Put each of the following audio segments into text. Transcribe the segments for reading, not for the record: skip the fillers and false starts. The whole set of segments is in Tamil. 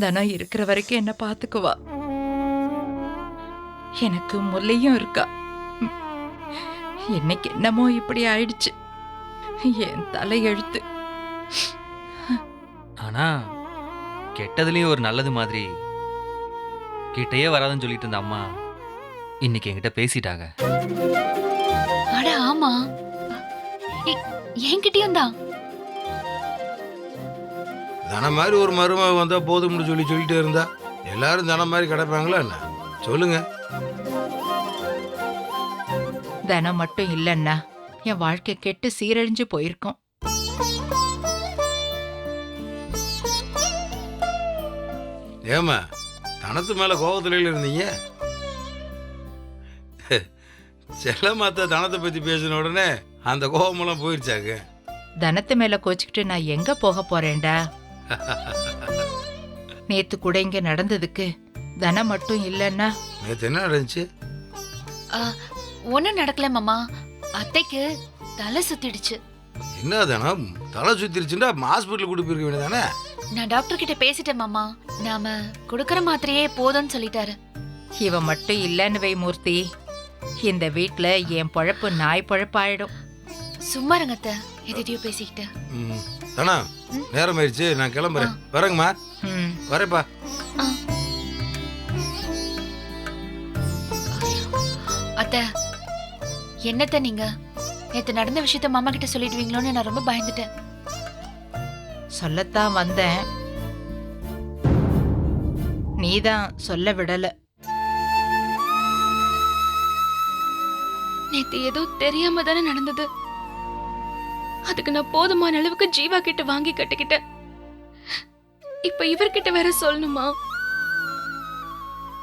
தனம் இருக்கிற வரைக்கும் என்ன பாத்துக்குவா. எனக்கு முல்லையும் இருக்கா. என்னைக்கு என்னமோ இப்படி ஆயிடுச்சு. என் தலை எழுத்து. ஆனா கெட்டதுலயும் ஒரு நல்லது மாதிரி கிட்டையே வராதுன்னு சொல்லிட்டு இருந்த அம்மா இன்னைக்கு என்கிட்ட பேசிட்டாங்க. அட ஆமா, என்கிட்டயும் தான். தனம் மாதிரி ஒரு மருமக வந்தா போதும்னு சொல்லிட்டே இருந்தா எல்லாரும் தனம் மாதிரி கிடப்பாங்களா என்ன? சொல்லுங்க. தனம் மட்டும் இல்லைன்னா என் வாழ்க்கை கெட்டு சீரழிஞ்சு போயிருக்கும். ஏமா தனத்து மேல கோபத்துல இருந்தீங்க? செல்லமாத்த தனத்தை பத்தி பேசின உடனே அந்த கோபமெல்லாம் போயிருச்சாங்க. தனத்து மேல கோச்சுக்கிட்டு நான் எங்க போக போறேன்டா? நேத்து கூட இங்க நடந்ததுக்கு தனம் மட்டும் இல்லைன்னா. நேத்து என்ன நடந்துச்சு? ஒண்ணும் நடக்கல மாமா. அத்தைக்கு தலை சுத்திடுச்சு. என்ன தனம் தலை சுத்திருச்சுன்னா ஹாஸ்பிட்டல் கூட்டு போயிருக்க வேண்டியதானே? நான் டாக்டர் கிட்ட பேசிட்டேன் மாமா. நாம கொடுக்கற மாத்திரையே போதும்னு சொல்லிட்டாரு. இவ மட்டும் இல்லன்னு வை மூர்த்தி, இந்த வீட்ல என் பொழப்பு நாய் பொழப்பாயிடும். சும்மா இருங்க அத்தை, எதிரியும் பேசிக்கிட்டு. தனா நேரம் ஆயிடுச்சு, நான் கிளம்புறேன். வரேங்கம்மா. வரேப்பா. அத்தை என்னத்த நீங்க நேத்து நடந்த விஷயத்த மாமா கிட்ட சொல்லிடுவீங்களோன்னு நான் ரொம்ப பயந்துட்டேன். சொல்லத்தான் வந்தேன், நீதான் சொல்ல விடல. நேத்து ஏதோ தெரியாம தானே நடந்தது. அதுக்கு நான் போதுமான அளவுக்கு ஜீவா கிட்ட வாங்கி கட்டிக்கிட்டேன். இப்ப இவர்கிட்ட வேற சொல்லணுமா?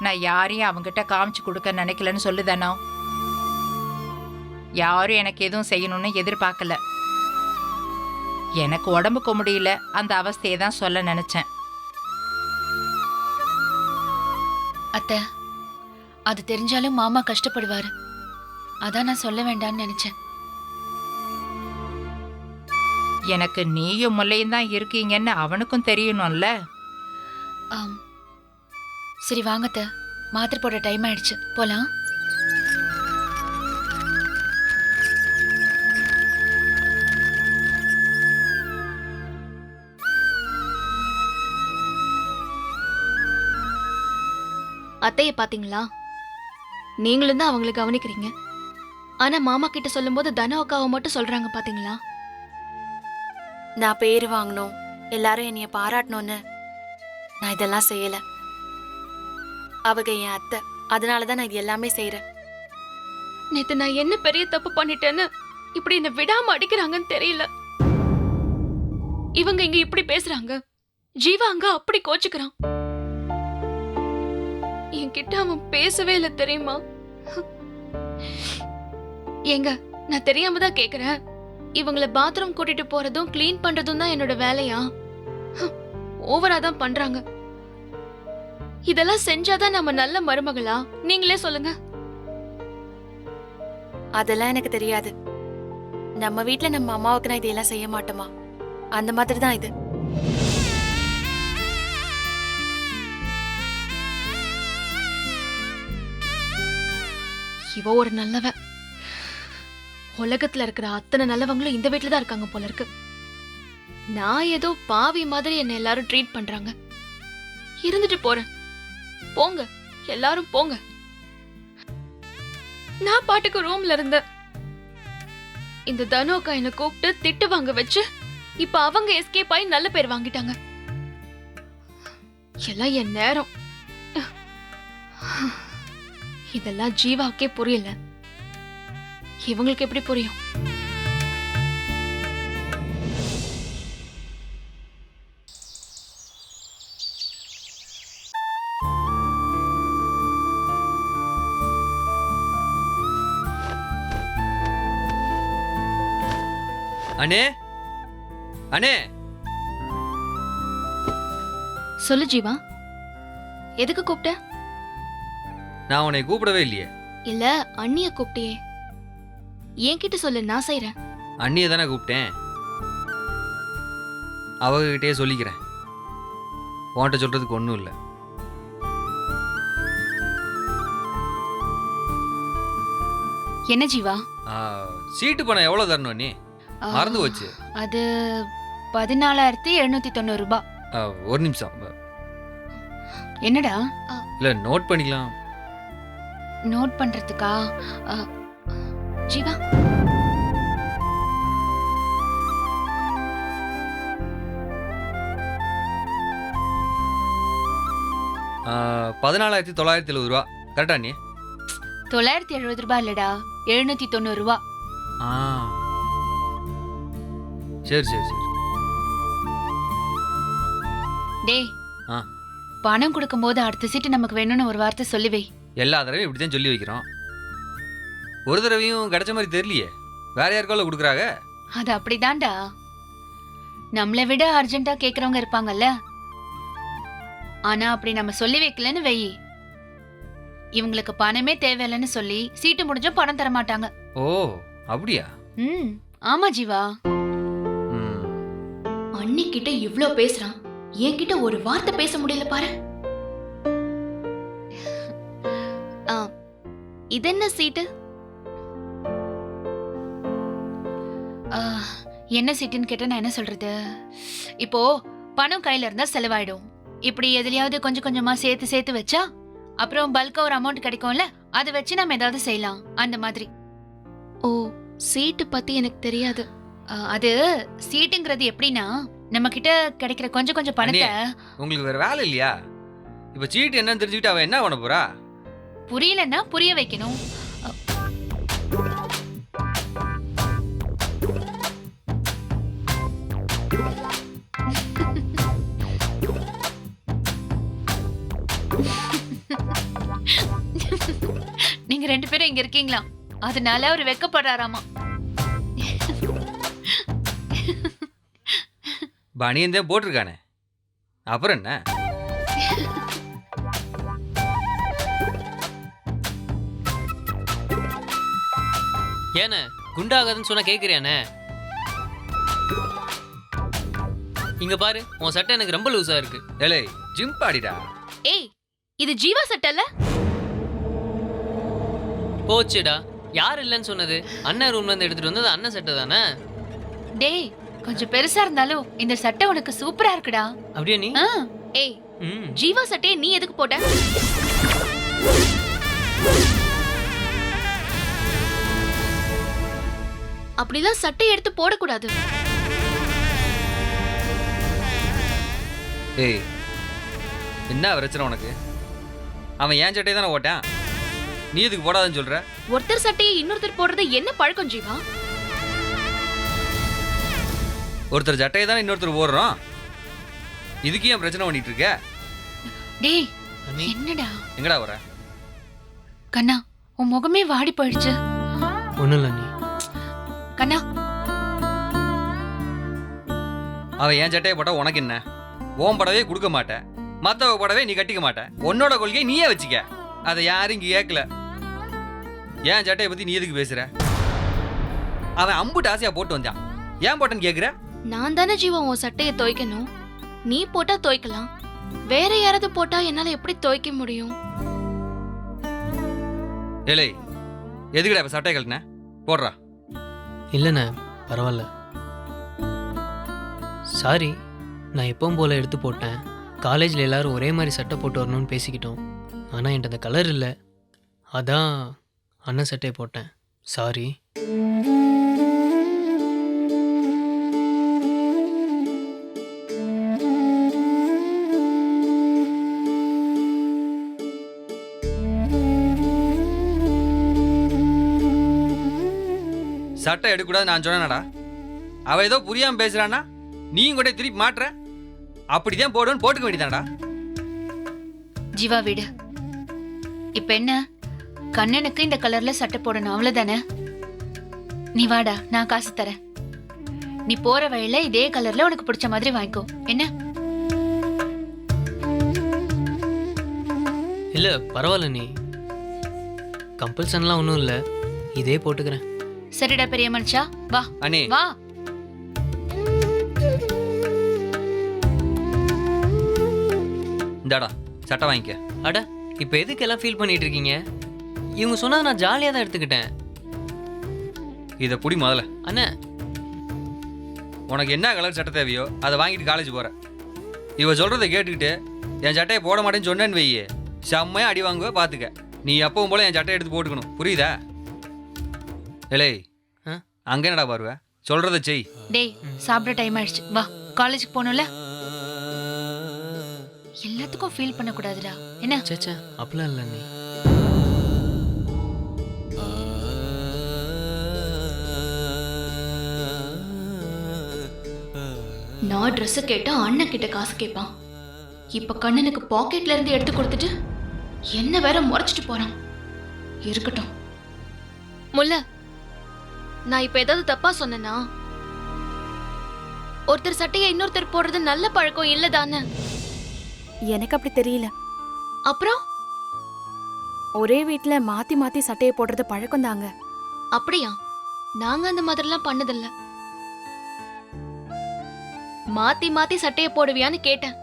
நான் யாரையும் அவங்கிட்ட காமிச்சு கொடுக்க நினைக்கலன்னு சொல்லுதானோ. யாரும் எனக்கு எதுவும் செய்யணும்னு எதிர்பார்க்கல. எனக்கு உடம்புக்கு முடியல, அந்த அவஸ்தையை தான் சொல்ல நினைச்சேன். அத்தை அது தெரிஞ்சாலும் மாமா கஷ்டப்படுவாரு, அதான் நான் சொல்ல வேண்டாம்னு நினைச்சேன். எனக்கு நீயும் முல்லையும் தான் இருக்கீங்கன்னு அவனுக்கும் தெரியணும்ல. சரி வாங்கத்த, மாத்திரை போட டைம் ஆயிடுச்சு, போலாம். அத்தைய பாத்தீங்களா? நீங்களும் தான் அவங்களை கவனிக்கிறீங்க. ஆனா மாமா கிட்ட சொல்லும் போது தன அக்காவை மட்டும் சொல்றாங்க பாத்தீங்களா? நான் பேரு வாங்கணும், எல்லாரும் என்னைய பாராட்டணும்னு நான் இதெல்லாம் செய்யல. அவங்க என் அத்தை, அதனாலதான் நான் இது எல்லாமே செய்யறேன். நேத்து நான் என்ன பெரிய தப்பு பண்ணிட்டேன்னு இப்படி என்ன விடாம அடிக்கிறாங்கன்னு தெரியல. இவங்க இங்க இப்படி பேசுறாங்க, ஜீவா அங்க அப்படி கோச்சுக்கிறான். என்கிட்ட அவன் பேசவே இல்லை தெரியுமா? ஏங்க நான் தெரியாம தான் கேக்குறேன், இவங்கள பாத்ரூம் கூட்டிட்டு போறதும் கிளீன் பண்றதும் தான் என்னோட வேலையா? ஓவரா தான் பண்றாங்க. இதெல்லாம் செஞ்சாதான் நம்ம நல்ல மருமகளா? நீங்களே சொல்லுங்க. அதெல்லாம் எனக்கு தெரியாது. நம்ம வீட்ல நம்ம அம்மாவுக்கு நான் இதெல்லாம் செய்ய மாட்டோமா, அந்த மாதிரி தான் இது. இவ ஒரு நல்லவ. உலகத்துல இருக்கிற அத்தனை நல்லவங்களும் இந்த வீட்டுல தான் இருக்காங்க போல இருக்கு. நான் ஏதோ பாவி மாதிரி என்ன எல்லாரும் ட்ரீட் பண்றாங்க. இருந்துட்டு போறேன், போங்க எல்லாரும் போங்க. நான் பாட்டுக்கு ரூம்ல இருந்த இந்த தனோக்கா என்ன கூப்பிட்டு திட்டு வாங்க வச்சு இப்ப அவங்க எஸ்கேப் ஆகி நல்ல பேர் வாங்கிட்டாங்க. எல்லாம் என் நேரம். இதெல்லாம் ஜீவாக்கே புரியல, இவங்களுக்கு எப்படி புரியும்? அண்ணே அண்ணே. சொல்லு ஜீவா, எதுக்கு கூப்பிட்ட? நான் உன்னை கூப்பிடவே இல்லையே. இல்ல அண்ணிய கூப்பிட்டியே, என்கிட்ட சொல்லு, நான் செய்றேன். அண்ணியை தானே கூப்பிட்டேன், அவகிட்டே சொல்லிக்கிறேன். உன்கிட்ட சொல்கிறதுக்கு ஒன்றும் இல்லை. என்ன ஜீவா? சீட்டு பணம் எவ்வளோ தரணும் நீ? ஆ, மறந்து போச்சு. அது 14,790 ரூபாய். ஒரு நிமிஷம். என்னடா? இல்லை, நோட் பண்ணிக்கலாம். நோட் பண்றதுக்கா? ஆ, ஜீவா, 14,970 ரூபா கரெக்டா நீ? 970 ரூபாய் இல்லடா, 790 ரூபாய். ஆ, சரி சரி சரி. டேய், ஆ. பணம் கொடுக்கும்போது அடுத்த சீட்டு நமக்கு வேணும்னு ஒரு வார்த்தை சொல்லி வை. எல்லா தடவையும் இப்படி தான் சொல்லி வைக்கிறோம். ஒரு தடவையும் கிடைச்ச மாதிரி தெரியலையே. வேற யாருக்கால கொடுக்குறாங்க? அது அப்படிதான்டா. நம்மளை விட அர்ஜென்ட்டா கேக்குறவங்க இருப்பாங்கல்ல. ஆனா அப்படி நம்ம சொல்லி வைக்கலன்னு வை, இவங்களுக்கு பணமே தேவையில்லைன்னு சொல்லி சீட்டு முடிஞ்சும் பணம் தர மாட்டாங்க. ஓ, அப்படியா? ஆமா ஜீவா. ம். அண்ணி கிட்ட இவ்ளோ பேசுறான், என்கிட்ட ஒரு வார்த்தை பேச முடியல பாரு. இது என்ன சீட்டு? என்ன சீட்டுன்னு கேட்ட நான் என்ன சொல்றது? இப்போ பணம் கையில இருந்தா செலவாயிடும். இப்படி எதுலயாவது கொஞ்சம் கொஞ்சமா சேர்த்து சேர்த்து வச்சா அப்புறம் பல்கா ஒரு அமௌண்ட் கிடைக்கும்ல, அதை வச்சு நம்ம ஏதாவது செய்யலாம், அந்த மாதிரி. ஓ, சீட்டு பத்தி எனக்கு தெரியாது. அது சீட்டுங்கிறது எப்படின்னா, நம்ம கிட்ட கிடைக்கிற கொஞ்சம் கொஞ்சம் பணத்தை. உங்களுக்கு வேற வேலை இல்லையா? இப்ப சீட்டு என்னன்னு தெரிஞ்சுக்கிட்டு அவ என்ன பண்ண போறா? புரியலன்னா புரிய வைக்கணும். நீங்க 2 பேரும் இங்க இருக்கீங்களா, அதனால அவர் வெக்கப்படுறாராமா. பனியன் தான் போட்டிருக்கானே, அப்புறம் என்ன? ஏண்ணே குண்டாகாதுன்னு சொன்னா கேட்குறியாண்ணே? இங்க பாரு, உன் சட்டை எனக்கு ரொம்ப லூஸா இருக்கு. ஏலே, ஜிம் பாடிடா. ஏய், இது ஜீவா சட்டல்ல? போச்சுடா, யார் இல்லைன்னு சொன்னது? அண்ணன் ரூம்ல இருந்து எடுத்துட்டு வந்தது அண்ணன் சட்டை தானே? டேய், கொஞ்சம் பெருசா இருந்தாலும் இந்த சட்டை உனக்கு சூப்பரா இருக்குடா. அப்படியே நீ? ஏய், ம். ஜீவா சட்டையை நீ எதுக்கு போட்ட? அப்படிதான் சட்டை எடுத்து போடக்கூடாது. ஏய், என்ன பிரச்சனை உனக்கு? அவன் ஏன் சட்டையை தானே ஓட்டான், நீ எதுக்கு போடாதுன்னு சொல்ற? ஒருத்தர் சட்டையை இன்னொருத்தர் போடுறது என்ன பழக்கம் ஜீவா? ஒருத்தர் சட்டையை தானே இன்னொருத்தர் போடுறோம், இதுக்கு ஏன் பிரச்சனை பண்ணிட்டு இருக்க? டேய், அண்ணி. என்னடா? எங்கடா வர? கண்ணா, உன் முகமே வாடி போயிடுச்சு. ஒண்ணும் இல்ல நீ. கண்ணா, அவன் ஏன் சட்டையை போட்டா உனக்கு என்ன? ஓம் படவே கொடுக்க மாட்டேன், மத்தவ படவே நீ கட்டிக்க மாட்டேன். உன்னோட கொள்கையை நீயே வச்சுக்க, அதை யாரும் இங்க கேட்கல. ஏன் சட்டையை பத்தி நீ எதுக்கு பேசுற? அவன் அம்புட்டு ஆசையா போட்டு வந்தான், ஏன் போட்டேன்னு கேக்குற? நான் தானே ஜீவா உன் சட்டையை துவைக்கணும். நீ போட்டா துவைக்கலாம், வேற யாராவது போட்டா என்னால எப்படி துவைக்க முடியும்? ஏலே, எதுக்குடா இப்ப சட்டையை கழட்டின? போடுறா. இல்லைண்ணே, பரவாயில்ல. சாரி, நான் எப்பவும் போல எடுத்து போட்டேன். காலேஜில் எல்லாரும் ஒரே மாதிரி சட்டை போட்டு வரணும்னு பேசிக்கிட்டோம். ஆனால் என்கிட்ட அந்த கலர் இல்லை, அதான் அண்ணன் சட்டையை போட்டேன். சாரி. சட்டை எடுக்கூடாது நான் சொன்னேனடா. அவ ஏதோ புரியாம பேசுறான்னா நீயும் கூட திருப்பி மாட்டுற. அப்படிதான் போடுன்னு போட்டுக்க வேண்டியதானடா. ஜீவா விடு. இப்ப என்ன, கண்ணனுக்கு இந்த கலர்ல சட்டை போடணும், அவ்வளவுதானே? நீ வாடா, நான் காசு தரேன். நீ போற வழியில இதே கலர்ல உனக்கு பிடிச்ச மாதிரி வாங்கிக்கோ, என்ன? இல்லை பரவாயில்ல நீ, கம்பல்சன்லாம் ஒன்றும் இல்லை, இதே போட்டுக்கிறேன். சரிடா பெரிய மனுஷா, வா அண்ணே, வா. இந்தாடா சட்டை வாங்கிக்க. அட இப்போ எதுக்கு எல்லாம் ஃபீல் பண்ணிட்டு இருக்கீங்க? இவங்க சொன்னதை நான் ஜாலியாக தான் எடுத்துக்கிட்டேன். இதை புடி முதல்ல. அண்ணே உனக்கு என்ன கலர் சட்டை தேவையோ அதை வாங்கிட்டு காலேஜ் போற. இவ சொல்றதை கேட்டுக்கிட்டு என் சட்டையை போட மாட்டேன்னு சொன்னேன்னு வையே, செம்மையா அடி வாங்குவ பார்த்துக்க. நீ எப்பவும் போல என் சட்டையை எடுத்து போட்டுக்கணும், புரியுதா? ஏலே ஆ? அங்க என்னடா பாருவ, சொல்றதை செய். டேய் சாப்பிட டைம் ஆயிடுச்சு, வா காலேஜுக்கு போகணும்ல. எல்லாத்துக்கும் ஃபீல் பண்ணக்கூடாதுடா என்ன? சேச்சா அப்படிலாம் இல்லை நீ. நான் ட்ரெஸ்ஸை கேட்டா அண்ணன் கிட்ட காசு கேட்பான். இப்ப கண்ணனுக்கு பாக்கெட்ல இருந்து எடுத்து கொடுத்துட்டு என்ன வேற முறைச்சிட்டு போறான். இருக்கட்டும். முல்ல, நான் இப்ப ஏதாவது தப்பா சொன்னேனா? ஒருத்தர் சட்டையை இன்னொருத்தர் போடுறது நல்ல பழக்கம் இல்லதானே? எனக்கு அப்படி தெரியல. அப்புறம் ஒரே வீட்ல மாத்தி மாத்தி சட்டையை போடுறது பழக்கம் தாங்க. அப்படியா? நாங்க அந்த மாதிரிலாம் பண்ணதில்ல. மாத்தி மாத்தி சட்டையை போடுவியான்னு கேட்டேன்.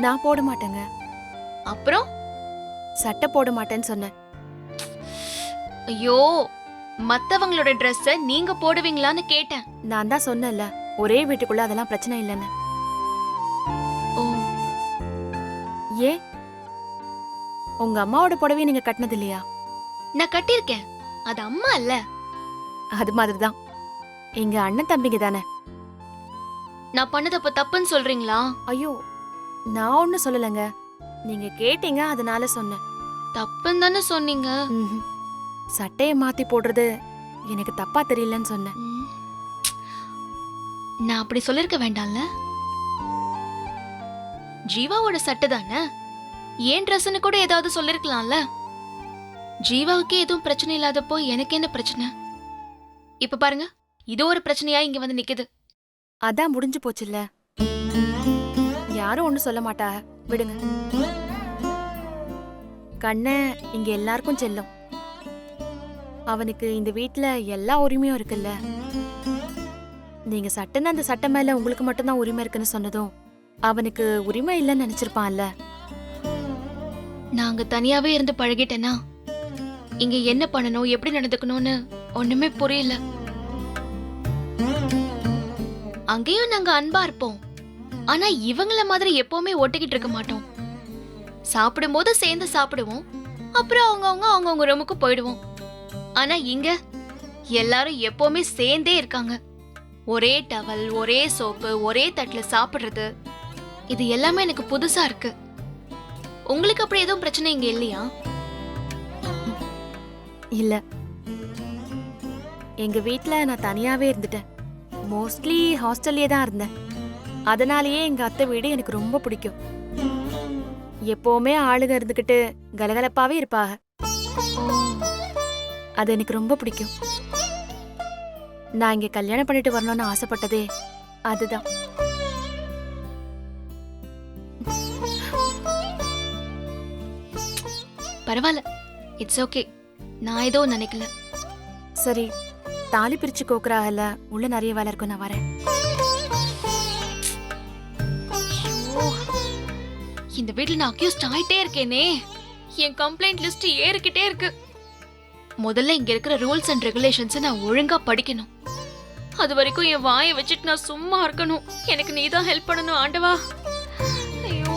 நான் போட மாட்டேங்க. அப்புறம் சட்டை போட மாட்டேன்னு சொன்னேன். ஐயோ, மத்தவங்களோட ட்ரெஸ்ஸ நீங்க போடுவீங்களான்னு கேட்டேன். நான் தான் சொன்னேன்ல, ஒரே வீட்டுக்குள்ள அதெல்லாம் பிரச்சனை இல்லைன்னு. ஓ, ஏன் உங்க அம்மாவோட புடவையை நீங்க கட்டினது இல்லையா? நான் கட்டியிருக்கேன். அது அம்மா இல்ல. அது மாதிரிதான் எங்க அண்ணன் தம்பிங்க தானே. நான் பண்ணது அப்ப தப்புன்னு சொல்றீங்களா? ஐயோ, நான் ஒன்னும் சொல்லலைங்க. நீங்க கேட்டீங்க அதனால சொன்னேன். தப்புன்னு தானே சொன்னீங்க. ம்ஹும். சட்டையை மாத்தி போடுறது எனக்கு தப்பா தெரியலன்னு சொன்னேன். ம். நான் அப்படி சொல்லிருக்க வேண்டாம்ல. ஜீவாவோட சட்டை தானே, ஏன் ட்ரெஸ்ன்னு கூட ஏதாவது சொல்லிருக்கலாம்ல. ஜீவாவுக்கே எதுவும் பிரச்சனை இல்லாதப்போ எனக்கு என்ன பிரச்சனை? இப்ப பாருங்க, இது ஒரு பிரச்சனையா இங்க வந்து நிக்குது. அதான் முடிஞ்சு போச்சுல்ல. யாரும் ஒண்ணும் சொல்ல மாட்டாக, விடுங்க. கண்ண இங்க எல்லாருக்கும் செல்லும். அவனுக்கு இந்த வீட்ல எல்லா உரிமையும் இருக்குல்ல. நீங்க சட்டைன்னு அந்த சட்டை மேல உங்களுக்கு மட்டும்தான் உரிமை இருக்குன்னு சொன்னதும் அவனுக்கு உரிமை இல்லைன்னு நினைச்சிருப்பான்ல. நாங்க தனியாவே இருந்து பழகிட்டேனா இங்க என்ன பண்ணணும் எப்படி நடந்துக்கணும்னு ஒண்ணுமே புரியல. அங்கேயும் நாங்க அன்பா இருப்போம், ஆனா இவங்கள மாதிரி எப்பவுமே ஒட்டிக்கிட்டு இருக்க மாட்டோம். சாப்பிடும்போது சேர்ந்து சாப்பிடுவோம், அப்புறம் அவங்கவுங்க ரூமுக்கு போயிடுவோம். ஆனா இங்க எல்லாரும் எப்பவுமே சேர்ந்தே இருக்காங்க. ஒரே டவல், ஒரே சோப்பு, ஒரே தட்டுல சாப்பிடுறது, இது எல்லாமே எனக்கு புதுசா இருக்கு. உங்களுக்கு அப்படி எதுவும் பிரச்சனை இங்க இல்லையா? இல்ல, எங்க வீட்ல நான் தனியாவே இருந்துட்டேன். மோஸ்ட்லி ஹாஸ்டல்லே தான் இருந்தேன். அதனாலேயே எங்க அத்தை வீடு எனக்கு ரொம்ப பிடிக்கும். எப்பவுமே ஆளுங்க இருந்துகிட்டு கலகலப்பாவே இருப்பாங்க. அது எனக்கு ரொம்ப பிடிக்கும். நான் இங்க கல்யாணம் பண்ணிட்டு வரணும்னு ஆசைப்பட்டதே அதுதான். பரவாயில்ல, இட்ஸ் ஓகே. நான் ஏதோ நினைக்கல. சரி, தாலி பிரிச்சு கோக்குறாங்கல்ல, உள்ள நிறைய வேலை இருக்கும், நான் வரேன். ஐயோ, இந்த வீட்ல நான் அக்யூஸ்ட் ஆயிட்டே இருக்கேனே. என் கம்ப்ளைண்ட் லிஸ்ட் ஏறிக்கிட்டே இருக்கு. முதல்ல இங்க இருக்கிற ரூல்ஸ் அண்ட் ரெகுலேஷன்ஸ் நான் ஒழுங்கா படிக்கணும். அது வரைக்கும் என் வாயை வச்சுட்டு நான் சும்மா இருக்கணும். எனக்கு நீ தான் ஹெல்ப் பண்ணணும் ஆண்டவா. ஐயோ,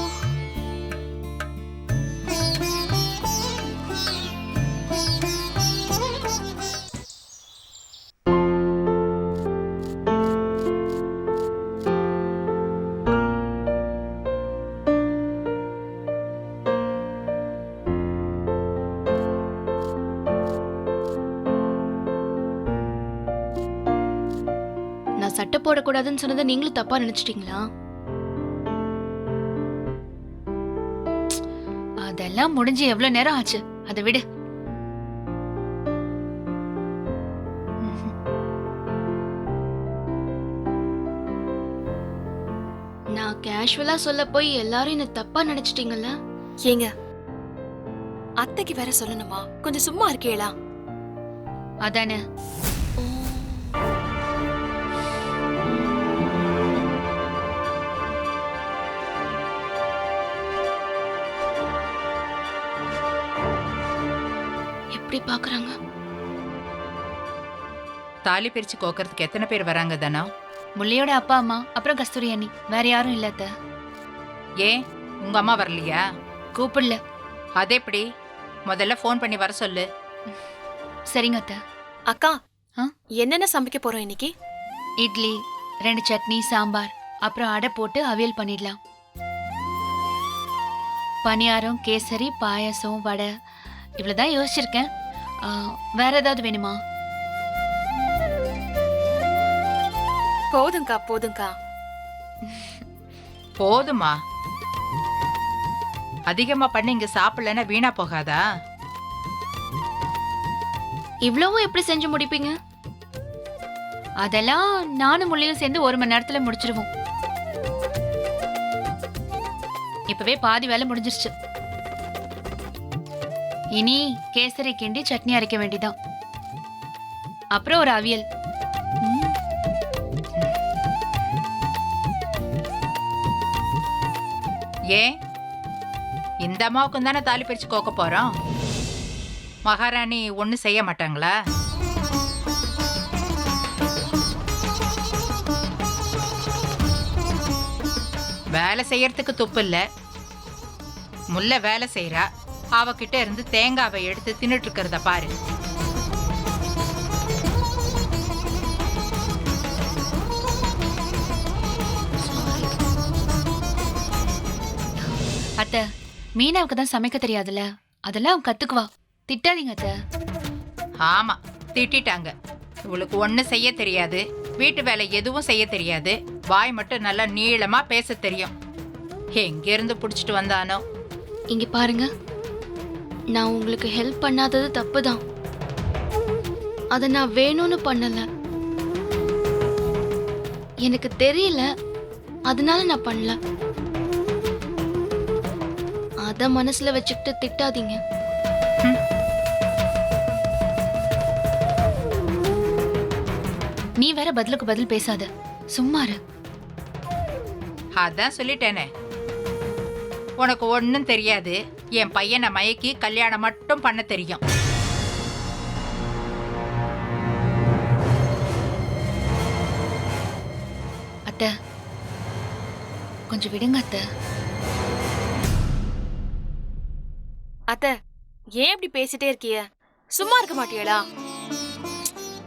நான் சட்டை போடக்கூடாதுன்னு சொன்னதை நீங்களும் தப்பா நினைச்சிட்டீங்களா? அதெல்லாம் முடிஞ்சு எவ்வளவு நேரம் ஆச்சு, அதை விடு. நான் கேஷுவலா சொல்ல போய் எல்லாரும் என்ன தப்பா நினைச்சிட்டீங்கல்ல. ஏங்க, அத்தைக்கு வேற சொல்லணுமா? கொஞ்சம் சும்மா இருக்கீங்களா? அதானே. இப்படி பாக்குறாங்க? தாலி பிரிச்சு கோக்கறதுக்கு எத்தனை பேர் வராங்க தானா? முல்லையோட அப்பா அம்மா அப்புறம் கஸ்தூரி அண்ணி, வேற யாரும் இல்ல அத்தை. ஏன் உங்க அம்மா வரலையா? கூப்பிடல. அது எப்படி? முதல்ல ஃபோன் பண்ணி வர சொல்லு. சரிங்க அத்தை. அக்கா ஆ? என்னென்ன சமைக்க போறோம் இன்னைக்கு? இட்லி, 2 சட்னி, சாம்பார், அப்புறம் அடை போட்டு அவியல் பண்ணிடலாம். பணியாரம், கேசரி, பாயாசம், வடை, இவ்வளவுதான் யோசிச்சிருக்கேன். வேற ஏதாவது வேணுமா? போதுங்கா போதுங்கா. போதுமா? அதிகமா பண்ணி இங்க சாப்பிடலன்னா வீணா போகாதா? இவ்வளவும் எப்படி செஞ்சு முடிப்பீங்க? அதெல்லாம் நானும் முள்ளையும் சேர்ந்து 1 மணி நேரத்துல முடிச்சிருவோம். இப்பவே பாதி வேலை முடிஞ்சிருச்சு. இனி கேசரி கிண்டி சட்னி அரைக்க வேண்டியதான். அப்புறம் ஒரு அவியல். ஏன் இந்த அம்மாவுக்கும் தானே தாலி பிரிச்சு கோக்க போறோம். மகாராணி ஒன்னும் செய்ய மாட்டாங்களா? வேலை செய்யறதுக்கு துப்பு இல்ல. முல்லை வேலை செய்யறா, அவகிட்ட இருந்து தேங்காவை எடுத்து தின்னுட்டு இருக்கிறத பாரு. அத்தை, மீனாவுக்கு தான் சமைக்க தெரியாதுல்ல, அதெல்லாம் அவ கத்துக்குவா. திட்டாதீங்க அத்தை. ஆமா, திட்டிட்டாங்க. இவளுக்கு ஒண்ணு செய்ய தெரியாது, வீட்டு வேலை எதுவும் செய்ய தெரியாது, வாய் மட்டும் நல்லா நீளமா பேச தெரியும். எங்க இருந்து புடிச்சிட்டு வந்தானோ. இங்க பாருங்க, நான் உங்களுக்கு ஹெல்ப் பண்ணாதது தப்பு தான். அதை நான் வேணும்னு பண்ணல, எனக்கு தெரியல, அதனால நான் பண்ணல. அத மனசுல வச்சுக்கிட்டு திட்டாதீங்க. நீ வேற பதிலுக்கு பதில் பேசாத, சும்மா இரு. அதான் சொல்லிட்டேனே, உனக்கு ஒன்னும் தெரியாது, என் பையனை மயக்கி கல்யாணம் மட்டும் பண்ண தெரியும். அத்தை, கொஞ்சம் விடுங்க அத்தை. அத்தை ஏன் இப்படி பேசிட்டே இருக்கிய? சும்மா இருக்க மாட்டியடா?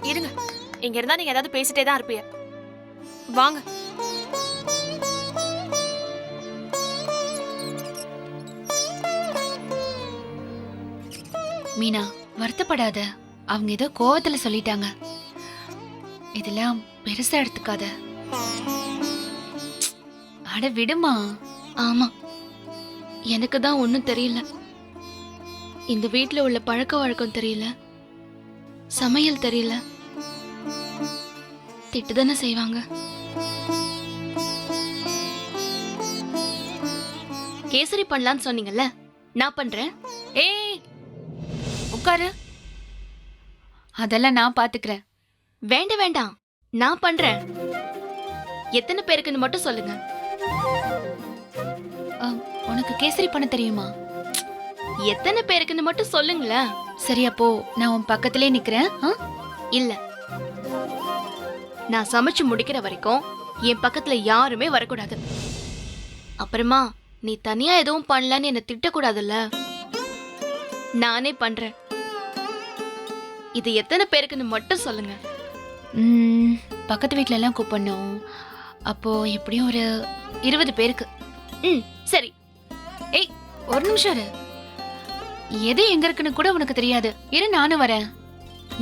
இருங்க, இங்க இருந்தா நீங்க ஏதாவது பேசிட்டே தான் இருப்பீங்க. வாங்க. மீனா, வருத்தப்படாத. அவங்க ஏதோ கோவத்துல சொல்லிட்டாங்க. இதெல்லாம் பெருசா எடுத்துக்காத. அட விடுமா. ஆமா, எனக்கு தான் ஒன்றும் தெரியல. இந்த வீட்டில் உள்ள பழக்க வழக்கம் தெரியல, சமையல் தெரியல, திட்டு தானே செய்வாங்க. கேசரி பண்ணலான்னு சொன்னீங்கல்ல, நான் பண்றேன். ஏய், உட்காரு. அதெல்லாம் நான் பாத்துக்கிறேன். வேண்டாம் வேண்டாம், நான் பண்றேன். எத்தனை பேருக்குன்னு மட்டும் சொல்லுங்க. உனக்கு கேசரி பண்ண தெரியுமா? எத்தனை பேருக்குன்னு மட்டும் சொல்லுங்களேன். சரி, அப்போ நான் உன் பக்கத்திலே நிக்கிறேன். இல்ல, நான் சமைச்சு முடிக்கிற வரைக்கும் என் பக்கத்துல யாருமே வரக்கூடாது. அப்புறமா நீ தனியா எதுவும் பண்ணலன்னு என்ன திட்டக்கூடாதுல்ல. நானே பண்றேன். இது எத்தனை பேருக்குன்னு மட்டும் சொல்லுங்க. பக்கத்து வீட்ல எல்லாம் கூப்பிடணும். அப்போ எப்படியும் ஒரு 20 பேருக்கு. சரி. ஏய், ஒரு நிமிஷம் இரு. எது எங்க இருக்குன்னு கூட உனக்கு தெரியாது. இரு, நானும் வரேன்.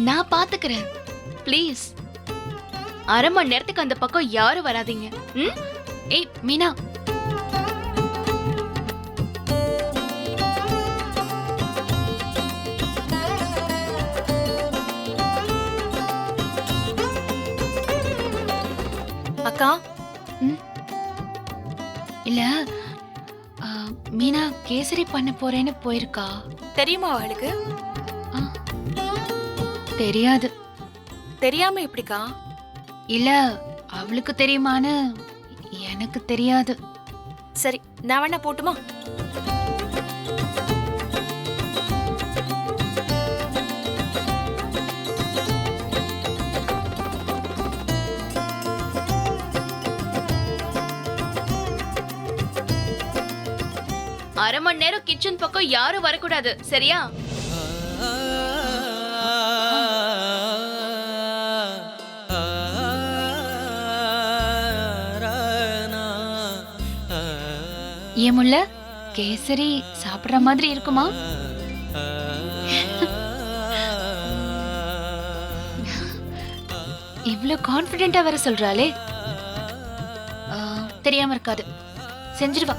நான் பாத்துக்கிறேன். ப்ளீஸ், அரை மணி நேரத்துக்கு அந்த பக்கம் யாரும் வராதீங்க. ஏய் மீனா, அக்கா, இல்ல, மீனா கேசரி பண்ண போறேன்னு போயிருக்கா. தெரியுமா அவளுக்கு? தெரியாது. தெரியாம எப்படிக்கா? இல்ல, அவளுக்கு தெரியுமான்னு எனக்கு தெரியாது. சரி, நான் வேணா போட்டுமா? அரை மணி நேரம் கிச்சன் பக்கம் யாரும் வரக்கூடாது, சரியா? ஏன் முல்ல கேசரி சாப்பிடுற மாதிரி இருக்குமா? இவ்ளோ கான்ஃபிடென்ட்டா வர சொல்றாளே, தெரியாம இருக்காது, செஞ்சிருவா.